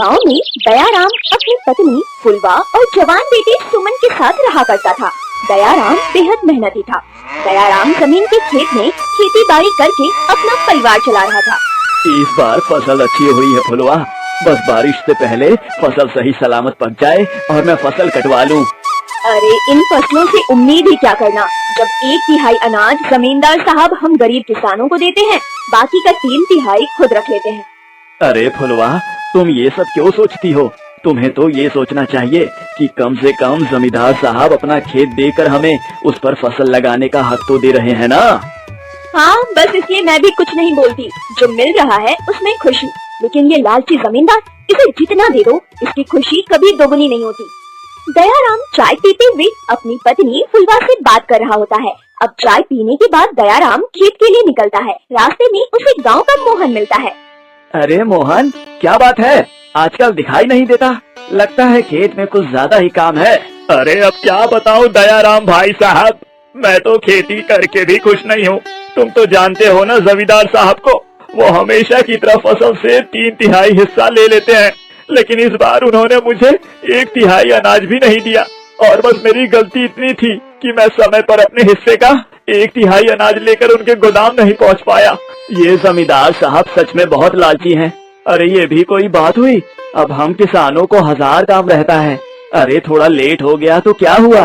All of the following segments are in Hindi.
गांव में दयाराम अपनी पत्नी फुलवा और जवान बेटे सुमन के साथ रहा करता था। दयाराम बेहद मेहनती था। दयाराम जमीन के खेत में खेती बाड़ी करके अपना परिवार चला रहा था। इस बार फसल अच्छी हुई है फुलवा, बस बारिश से पहले फसल सही सलामत पक जाए और मैं फसल कटवा लूं। अरे इन फसलों से उम्मीद ही क्या करना, जब 1/3 अनाज जमींदार साहब हम गरीब किसानों को देते हैं, बाकी का 3/3 खुद रख लेते हैं। अरे फुलवा, तुम ये सब क्यों सोचती हो? तुम्हें तो ये सोचना चाहिए कि कम से कम जमींदार साहब अपना खेत देकर हमें उस पर फसल लगाने का हक तो दे रहे हैं ना। हाँ, बस इसलिए मैं भी कुछ नहीं बोलती। जो मिल रहा है उसमें खुशी, लेकिन ये लालची जमींदार, इसे जितना दे दो इसकी खुशी कभी दोगुनी नहीं होती। दयाराम चाय पीते हुए अपनी पत्नी फुलवा से बात कर रहा होता है। अब चाय पीने के बाद दयाराम खेत के लिए निकलता है। रास्ते में उसे गांव का मोहन मिलता है। अरे मोहन, क्या बात है? आजकल दिखाई नहीं देता, लगता है खेत में कुछ ज्यादा ही काम है। अरे अब क्या बताऊं दयाराम भाई साहब, मैं तो खेती करके भी खुश नहीं हूँ। तुम तो जानते हो ना जमींदार साहब को, वो हमेशा की तरह फसल से 3/3 हिस्सा ले लेते हैं, लेकिन इस बार उन्होंने मुझे 1/3 अनाज भी नहीं दिया। और बस मेरी गलती इतनी थी कि मैं समय पर अपने हिस्से का 1/3 अनाज लेकर उनके गोदाम नहीं पहुंच पाया। ये जमींदार साहब सच में बहुत लालची हैं। अरे ये भी कोई बात हुई? अब हम किसानों को 1000 काम रहता है। अरे थोड़ा लेट हो गया तो क्या हुआ?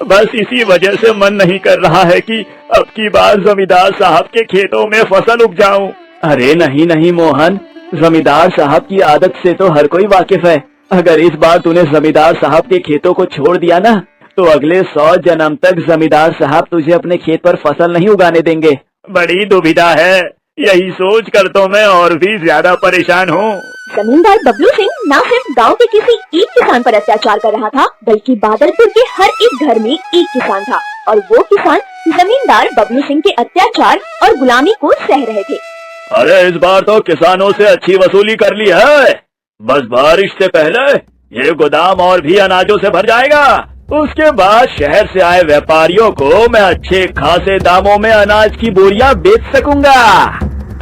बस इसी वजह से मन नहीं कर रहा है कि अब की बार जमींदार साहब के खेतों में फसल उगाऊं। अरे नहीं नहीं मोहन, जमींदार साहब की आदत से तो हर कोई वाकिफ है। अगर इस बार तूने जमींदार साहब के खेतों को छोड़ दिया ना, तो अगले 100 जन्म तक जमींदार साहब तुझे अपने खेत पर फसल नहीं उगाने देंगे। बड़ी दुविधा है, यही सोच कर तो मैं और भी ज्यादा परेशान हूँ। जमींदार बबलू सिंह न सिर्फ गांव के किसी एक किसान पर अत्याचार कर रहा था, बल्कि बादलपुर के हर एक घर में एक किसान था, और वो किसान जमींदार बबलू सिंह के अत्याचार और गुलामी को सह रहे थे। अरे इस बार तो किसानों से अच्छी वसूली कर ली है। बस बारिश से पहले ये गोदाम और भी अनाजों से भर जाएगा। उसके बाद शहर से आए व्यापारियों को मैं अच्छे खासे दामों में अनाज की बोरियां बेच सकूंगा।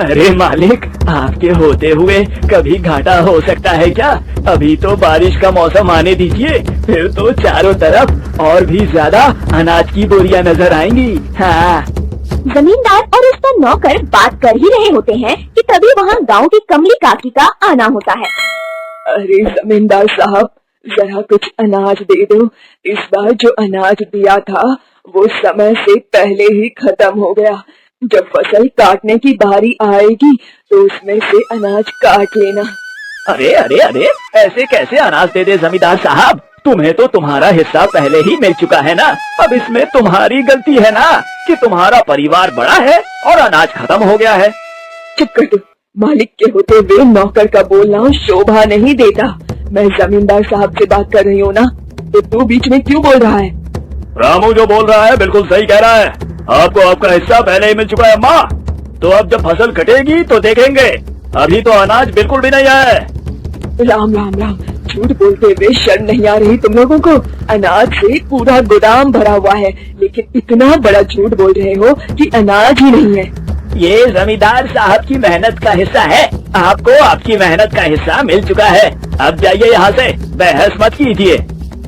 अरे मालिक, आपके होते हुए कभी घाटा हो सकता है क्या? अभी तो बारिश का मौसम आने दीजिए, फिर तो चारों तरफ और भी ज्यादा अनाज की बोरियां नजर आएंगी। हाँ। जमींदार और उसका नौकर बात कर ही रहे होते हैं कि तभी वहाँ गांव की कमली काकी का आना होता है। अरे जमींदार साहब, जरा कुछ अनाज दे दो। इस बार जो अनाज दिया था वो समय से पहले ही खत्म हो गया। जब फसल काटने की बारी आएगी तो उसमें से अनाज काट लेना। अरे अरे अरे, ऐसे कैसे अनाज दे दे जमींदार साहब? तुम्हें तो तुम्हारा हिस्सा पहले ही मिल चुका है ना। अब इसमें तुम्हारी गलती है ना कि तुम्हारा परिवार बड़ा है और अनाज खत्म हो गया है। चुप कर दो, मालिक के होते हुए नौकर का बोलना शोभा नहीं देता। मैं जमींदार साहब से बात कर रही हूँ ना, तो तू बीच में क्यों बोल रहा है? रामू जो बोल रहा है बिल्कुल सही कह रहा है। आपको आपका हिस्सा पहले ही मिल चुका है माँ। तो अब जब फसल कटेगी तो देखेंगे, अभी तो अनाज बिल्कुल भी नहीं आया है। राम राम राम, झूठ बोलते हुए शर्म नहीं आ रही तुम लोगों को? अनाज से पूरा गोदाम भरा हुआ है, लेकिन इतना बड़ा झूठ बोल रहे हो कि अनाज ही नहीं है। ये जमींदार साहब की मेहनत का हिस्सा है। आपको आपकी मेहनत का हिस्सा मिल चुका है। अब जाइए यहाँ से, बहस मत कीजिए।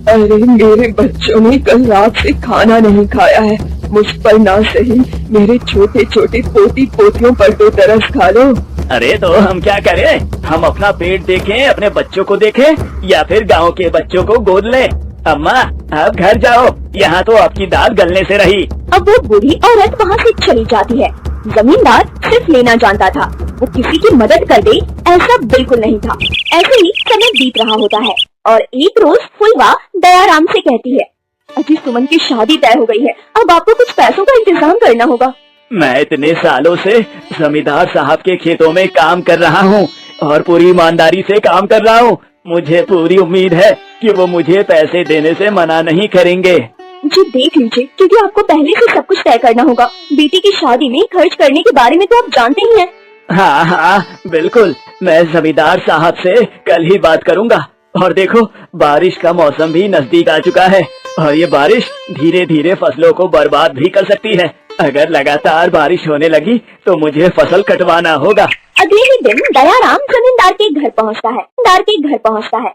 अरे मेरे बच्चों ने कल रात से खाना नहीं खाया है। मुझ पर ना सही, मेरे छोटे छोटे पोती पोतियों पर तो तरस खा लो। अरे तो हम क्या करें? हम अपना पेट देखें, अपने बच्चों को देखें, या फिर गांव के बच्चों को गोद लें? अम्मा, आप घर जाओ, यहाँ तो आपकी दाल गलने से रही। अब वो बूढ़ी औरत वहाँ से चली जाती है। जमींदार सिर्फ लेना जानता था, वो किसी की मदद कर दे ऐसा बिल्कुल नहीं था। ऐसे ही समय बीत रहा होता है और एक रोज फुलवा दयाराम से कहती है, अजी सुमन की शादी तय हो गई है, अब आपको कुछ पैसों का इंतजाम करना होगा। मैं इतने सालों से जमींदार साहब के खेतों में काम कर रहा हूँ और पूरी ईमानदारी से काम कर रहा हूँ। मुझे पूरी उम्मीद है कि वो मुझे पैसे देने से मना नहीं करेंगे। जी देख लीजिए, क्योंकि आपको पहले से सब कुछ तय करना होगा। बेटी की शादी में खर्च करने के बारे में तो आप जानते ही हैं। हाँ हाँ बिल्कुल, मैं जमींदार साहब से कल ही बात करूँगा। और देखो, बारिश का मौसम भी नजदीक आ चुका है और ये बारिश धीरे धीरे फसलों को बर्बाद भी कर सकती है। अगर लगातार बारिश होने लगी तो मुझे फसल कटवाना होगा। अगले ही दिन दयाराम जमींदार के घर पहुंचता है।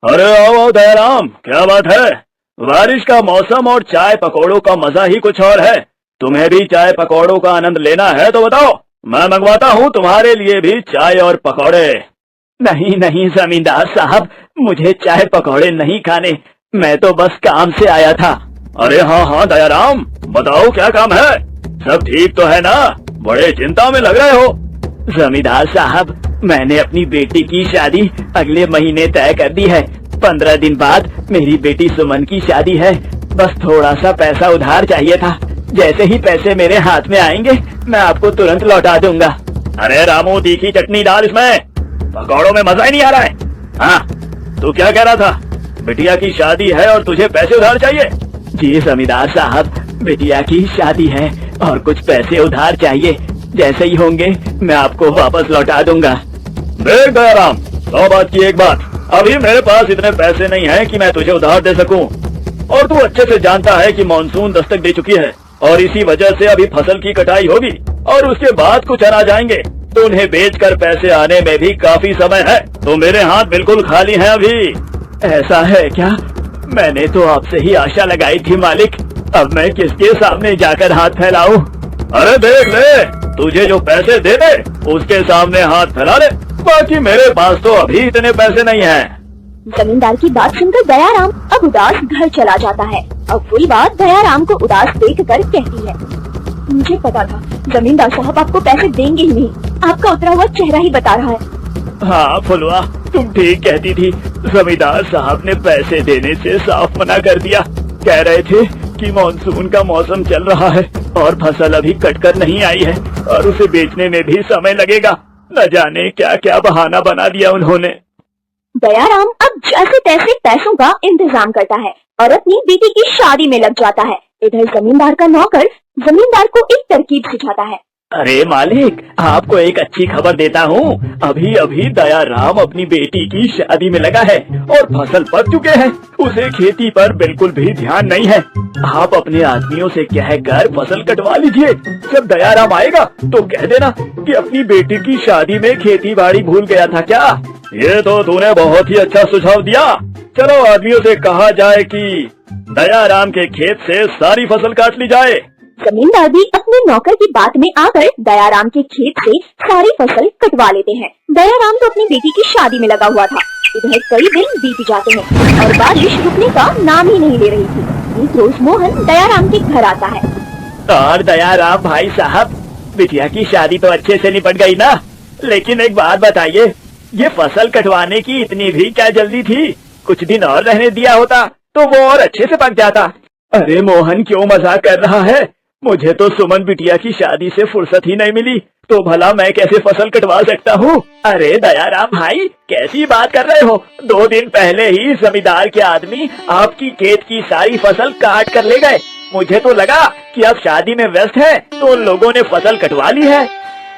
अरे आओ दयाराम, क्या बात है? बारिश का मौसम और चाय पकौड़ों का मजा ही कुछ और है। तुम्हें भी चाय पकौड़ों का आनंद लेना है तो बताओ, मैं मंगवाता हूँ तुम्हारे लिए भी चाय और पकौड़े। नहीं नहीं जमींदार साहब, मुझे चाय पकौड़े नहीं खाने, मैं तो बस काम से आया था। अरे हाँ दयाराम, बताओ क्या काम है? सब ठीक तो है ना? बड़े चिंता में लग रहे हो। जमींदार साहब, मैंने अपनी बेटी की शादी अगले महीने तय कर दी है। 15 दिन बाद मेरी बेटी सुमन की शादी है। बस थोड़ा सा पैसा उधार चाहिए था। जैसे ही पैसे मेरे हाथ में आएंगे मैं आपको तुरंत लौटा दूंगा। अरे रामू, तीखी चटनी डाल इसमें, पकौड़ों में मजा ही नहीं आ रहा है। हाँ, तू क्या कह रहा था? बिटिया की शादी है और तुझे पैसे उधार चाहिए? जी जमींदार साहब, बिटिया की शादी है और कुछ पैसे उधार चाहिए। जैसे ही होंगे मैं आपको वापस लौटा दूंगा। देख दयाराम, 100 बात की एक बात, अभी मेरे पास इतने पैसे नहीं हैं कि मैं तुझे उधार दे सकूं। और तू अच्छे से जानता है कि मानसून दस्तक दे चुकी है और इसी वजह से अभी फसल की कटाई होगी और उसके बाद कुछ अनाज आएंगे, तो उन्हें बेचकर पैसे आने में भी काफी समय है। तो मेरे हाथ बिल्कुल खाली हैं अभी। ऐसा है क्या? मैंने तो आपसे ही आशा लगाई थी मालिक। अब मैं किसके सामने जाकर हाथ फैलाऊं? अरे देख ले, तुझे जो पैसे दे दे उसके सामने हाथ फैला ले, बाकी मेरे पास तो अभी इतने पैसे नहीं हैं। जमींदार की बात सुनकर दयाराम अब उदास घर चला जाता है। अब वही बात दयाराम को उदास देखकर कहती है, मुझे पता था जमींदार साहब आपको पैसे देंगे ही नहीं, आपका उतरा हुआ चेहरा ही बता रहा है। हाँ फुलवा, तुम ठीक कहती थी। जमींदार साहब ने पैसे देने से साफ मना कर दिया। कह रहे थे कि मानसून का मौसम चल रहा है और फसल अभी कटकर नहीं आई है और उसे बेचने में भी समय लगेगा। न जाने क्या क्या बहाना बना दिया उन्होंने। दयाराम अब जैसे तैसे पैसों का इंतजाम करता है और अपनी बेटी की शादी में लग जाता है। इधर जमींदार का नौकर जमींदार को एक तरकीब सिखाता है। अरे मालिक, आपको एक अच्छी खबर देता हूँ। अभी अभी दयाराम अपनी बेटी की शादी में लगा है और फसल पक चुके हैं। उसे खेती पर बिल्कुल भी ध्यान नहीं है। आप अपने आदमियों से कहकर फसल कटवा लीजिए। जब दयाराम आएगा तो कह देना कि अपनी बेटी की शादी में खेती बाड़ी भूल गया था क्या। ये तो तूने बहुत ही अच्छा सुझाव दिया। चलो आदमियों से कहा जाए कि दयाराम के खेत से सारी फसल काट ली जाए। जमींदार भी अपने नौकर की बात में आकर दयाराम के खेत से सारी फसल कटवा लेते हैं। दयाराम तो अपनी बेटी की शादी में लगा हुआ था। इधर कई दिन बीत जाते हैं और बारिश रुकने का नाम ही नहीं ले रही थी। एक रोज मोहन दयाराम के घर आता है। और दयाराम भाई साहब, बिटिया की शादी तो अच्छे से निपट गई ना? लेकिन एक बात बताइए, ये फसल कटवाने की इतनी भी क्या जल्दी थी? कुछ दिन और रहने दिया होता तो वो और अच्छे से पक जाता। अरे मोहन, क्यों मजाक कर रहा है? मुझे तो सुमन बिटिया की शादी से फुर्सत ही नहीं मिली, तो भला मैं कैसे फसल कटवा सकता हूँ? अरे दयाराम भाई, कैसी बात कर रहे हो? 2 दिन पहले ही जमींदार के आदमी आपकी खेत की सारी फसल काट कर ले गए। मुझे तो लगा कि आप शादी में व्यस्त हैं, तो उन लोगों ने फसल कटवा ली है।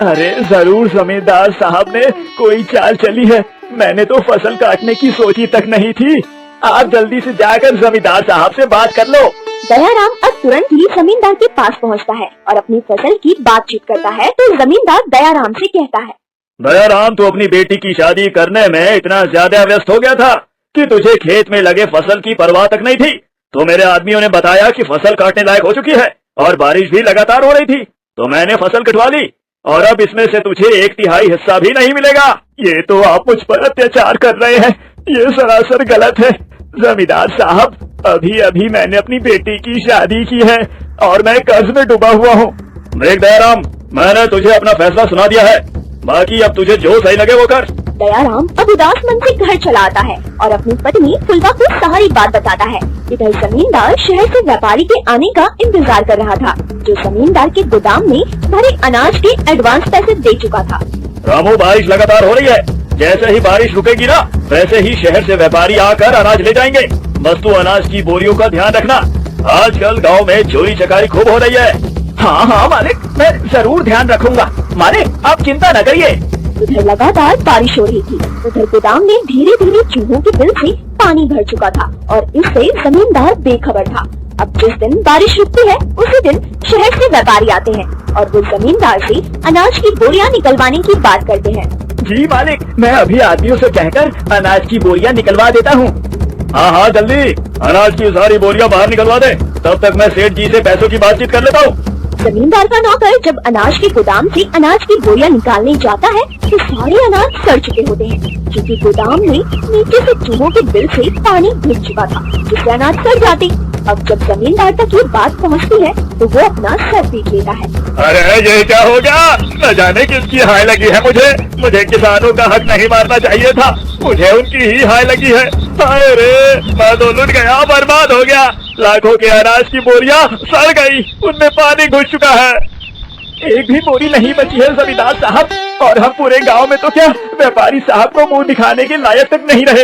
अरे जरूर जमींदार साहब ने कोई चाल चली है। मैंने तो फसल काटने की सोची तक नहीं थी। आप जल्दी से जाकर जमींदार साहब से बात कर लो। दयाराम अब तुरंत ही जमींदार के पास पहुंचता है और अपनी फसल की बातचीत करता है। तो जमींदार दयाराम से कहता है, दयाराम, तू अपनी बेटी की शादी करने में इतना ज्यादा व्यस्त हो गया था कि तुझे खेत में लगे फसल की परवाह तक नहीं थी। तो मेरे आदमियों ने बताया कि फसल काटने लायक हो चुकी है और बारिश भी लगातार हो रही थी, तो मैंने फसल कटवा ली और अब इसमें से तुझे 1/3 हिस्सा भी नहीं मिलेगा। ये तो आप मुझ पर अत्याचार कर रहे हैं। ये सरासर गलत है। जमींदार साहब, अभी अभी मैंने अपनी बेटी की शादी की है और मैं कर्ज में डूबा हुआ हूँ। देख दयाराम, मैंने तुझे अपना फैसला सुना दिया है, बाकी अब तुझे जो सही लगे वो कर। दयाराम अब उदास मन से घर चला आता है और अपनी पत्नी फुलवा को सारी बात बताता है। इधर जमींदार शहर से व्यापारी के आने का इंतजार कर रहा था, जो जमींदार के गोदाम में भरे अनाज के एडवांस पैसे दे चुका था। रामू, बारिश लगातार हो रही है। जैसे ही बारिश रुकेगी ना, वैसे ही शहर से व्यापारी आकर अनाज ले जाएंगे। बस तू अनाज की बोरियों का ध्यान रखना। आजकल गांव में चोरी चकारी खूब हो रही है। हाँ हाँ मालिक, मैं जरूर ध्यान रखूंगा। मालिक, आप चिंता न करिए। उधर लगातार बारिश हो रही थी। उधर गोदाम में धीरे धीरे चूहों के बिल से पानी भर चुका था और इससे जमींदार बेखबर था। अब जिस दिन बारिश रुकती है उसी दिन शहर से व्यापारी आते हैं। और वो जमींदार से अनाज की बोरियां निकलवाने की बात करते हैं। जी मालिक, मैं अभी आदमियों से कहकर अनाज की बोरियां निकलवा देता हूँ। हाँ हाँ जल्दी अनाज की सारी बोरियां बाहर निकलवा दे, तब तक मैं सेठ जी से पैसों की बातचीत कर लेता हूँ। जमींदार का नौकर जब अनाज के गोदाम से अनाज की बोरियां निकालने जाता है तो सारे अनाज सड़ चुके होते हैं, क्योंकि गोदाम में नीचे से चूहों के बिल से पानी घुस चुका था, जिससे अनाज सड़ जाते। अब जब जमींदार तक ये बात पहुंचती है तो वो अपना सर पीट लेता है। अरे ये क्या हो गया, न जाने किसकी हाय लगी है मुझे किसानों का हक नहीं मारना चाहिए था, मुझे उनकी ही हाय लगी है। अरे मैं तो लुट गया, बर्बाद हो गया, लाखों के अनाज की बोरियां सड़ गई, उनमें पानी घुस चुका है। एक भी बोरी नहीं बची है जमींदार साहब, और हम पूरे गांव में तो क्या व्यापारी साहब को मुंह दिखाने के लायक तक नहीं रहे।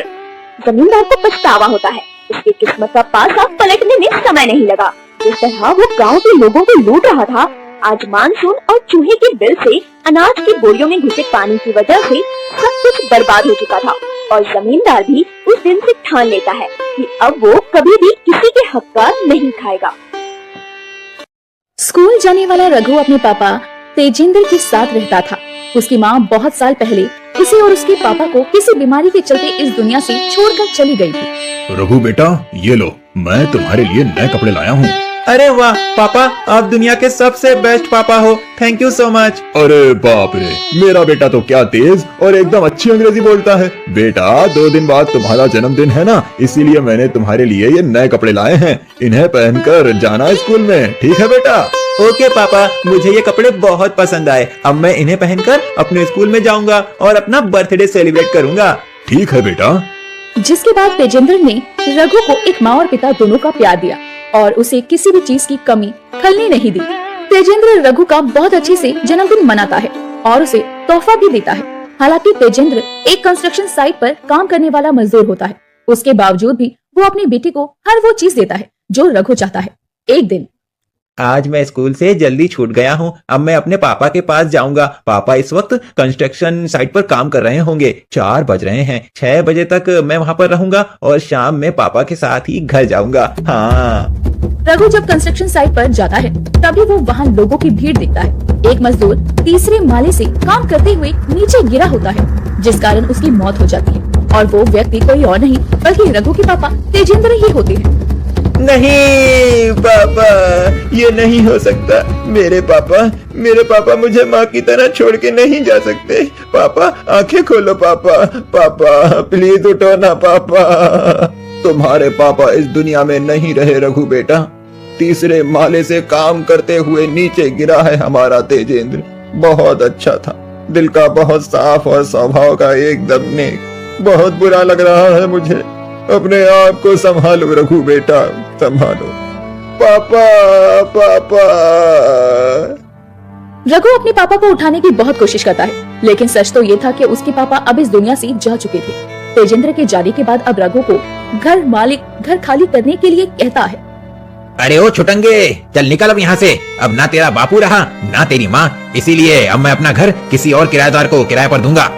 जमींदार को पछतावा होता है, उसकी किस्मत का पासा पलटने में समय नहीं लगा। जिस तरह वो गांव के लोगों को लूट रहा था, आज मानसून और चूहे के बिल से अनाज की बोरियों में घुसे पानी की वजह से सब कुछ बर्बाद हो चुका था। और जमींदार भी उस दिन से ठान लेता है कि अब वो कभी भी किसी के हक का नहीं खाएगा। स्कूल जाने वाला रघु अपने पापा तेजेंद्र के साथ रहता था। उसकी माँ बहुत साल पहले उसे और उसके पापा को किसी बीमारी के चलते इस दुनिया से छोड़कर चली गई थी। रघु बेटा, ये लो, मैं तुम्हारे लिए नए कपड़े लाया हूँ। अरे वाह पापा, आप दुनिया के सबसे बेस्ट पापा हो, थैंक यू सो मच। अरे बाप रे, मेरा बेटा तो क्या तेज और एकदम अच्छी अंग्रेजी बोलता है। बेटा 2 दिन बाद तुम्हारा जन्मदिन है ना, इसीलिए मैंने तुम्हारे लिए ये नए कपड़े लाए हैं, इन्हें पहनकर जाना स्कूल में, ठीक है बेटा? ओके पापा, मुझे ये कपड़े बहुत पसंद आए, अब मैं इन्हें पहनकर अपने स्कूल में जाऊंगा और अपना बर्थडे सेलिब्रेट करूंगा। ठीक है बेटा। जिसके बाद तेजेंद्र ने रघु को एक माँ और पिता दोनों का प्यार दिया और उसे किसी भी चीज की कमी खलने नहीं दी। तेजेंद्र रघु का बहुत अच्छे से जन्मदिन मनाता है और उसे तोहफा भी देता है। हालांकि तेजेंद्र एक कंस्ट्रक्शन साइट पर काम करने वाला मजदूर होता है, उसके बावजूद भी वो अपनी बेटी को हर वो चीज देता है जो रघु चाहता है। एक दिन, आज मैं स्कूल से जल्दी छूट गया हूँ, अब मैं अपने पापा के पास जाऊंगा। पापा इस वक्त कंस्ट्रक्शन साइट पर काम कर रहे होंगे, 4 बज रहे हैं, 6 बजे तक मैं वहाँ पर रहूंगा और शाम में पापा के साथ ही घर जाऊंगा। हाँ। रघु जब कंस्ट्रक्शन साइट पर जाता है तभी वो वहाँ लोगों की भीड़ देखता है। एक मजदूर तीसरे माले से काम करते हुए नीचे गिरा होता है, जिस कारण उसकी मौत हो जाती है और वो व्यक्ति कोई और नहीं बल्कि रघु के पापा तेजेंद्र ही होते हैं। नहीं पापा, ये नहीं हो सकता। मेरे पापा मुझे माँ की तरह छोड़ के नहीं जा सकते। पापा आंखें खोलो पापा, पापा प्लीज उठो ना पापा। तुम्हारे पापा इस दुनिया में नहीं रहे रघु बेटा, तीसरे माले से काम करते हुए नीचे गिरा है हमारा तेजेंद्र। बहुत अच्छा था, दिल का बहुत साफ और स्वभाव का एकदम नेक। बहुत बुरा लग रहा है मुझे, अपने आप को संभालो रघु बेटा, संभालो। पापा पापा। रघु अपने पापा को उठाने की बहुत कोशिश करता है, लेकिन सच तो ये था कि उसके पापा अब इस दुनिया से जा चुके थे। तेजेंद्र के जाने के बाद अब रघु को घर मालिक घर खाली करने के लिए कहता है। अरे ओ छुटंगे, चल निकल अब यहाँ से। अब ना तेरा बापू रहा ना तेरी माँ, इसीलिए अब मैं अपना घर किसी और किराएदार को किराए पर दूंगा।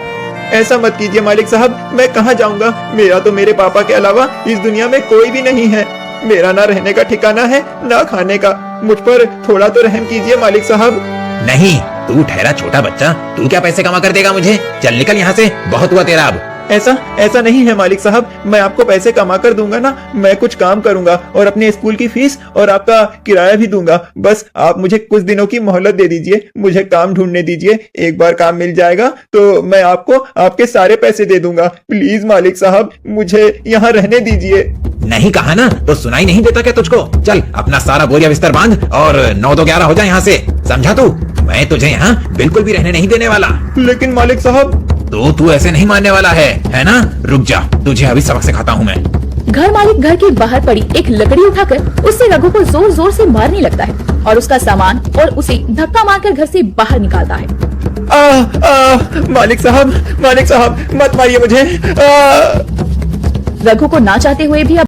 ऐसा मत कीजिए मालिक साहब, मैं कहाँ जाऊंगा? मेरा तो मेरे पापा के अलावा इस दुनिया में कोई भी नहीं है। मेरा ना रहने का ठिकाना है ना खाने का, मुझ पर थोड़ा तो रहम कीजिए मालिक साहब। नहीं, तू ठहरा छोटा बच्चा, तू क्या पैसे कमा कर देगा मुझे? चल निकल यहाँ से, बहुत हुआ तेरा अब। ऐसा नहीं है मालिक साहब, मैं आपको पैसे कमा कर दूंगा ना, मैं कुछ काम करूंगा और अपने स्कूल की फीस और आपका किराया भी दूंगा। बस आप मुझे कुछ दिनों की मोहलत दे दीजिए, मुझे काम ढूंढने दीजिए। एक बार काम मिल जाएगा तो मैं आपको आपके सारे पैसे दे दूंगा। प्लीज मालिक साहब, मुझे यहाँ रहने दीजिए। नहीं कहा ना, तो सुनाई नहीं देता क्या तुझको? चल अपना सारा बोरिया बिस्तर बांध और 9 तो 11 हो जाए यहाँ से, समझा तू? मैं तुझे यहाँ बिल्कुल भी रहने नहीं देने वाला। लेकिन मालिक साहब, तो तू ऐसे नहीं मानने वाला है ना? रुक जा, तुझे अभी सबक सिखाता हूँ मैं। घर मालिक घर के बाहर पड़ी एक लकड़ी उठाकर उससे रघु को जोर जोर से मारने लगता है और उसका सामान और उसे धक्का मारकर घर से बाहर निकालता है। मालिक साहब मत मारिए मुझे। रघु को ना चाहते हुए भी अब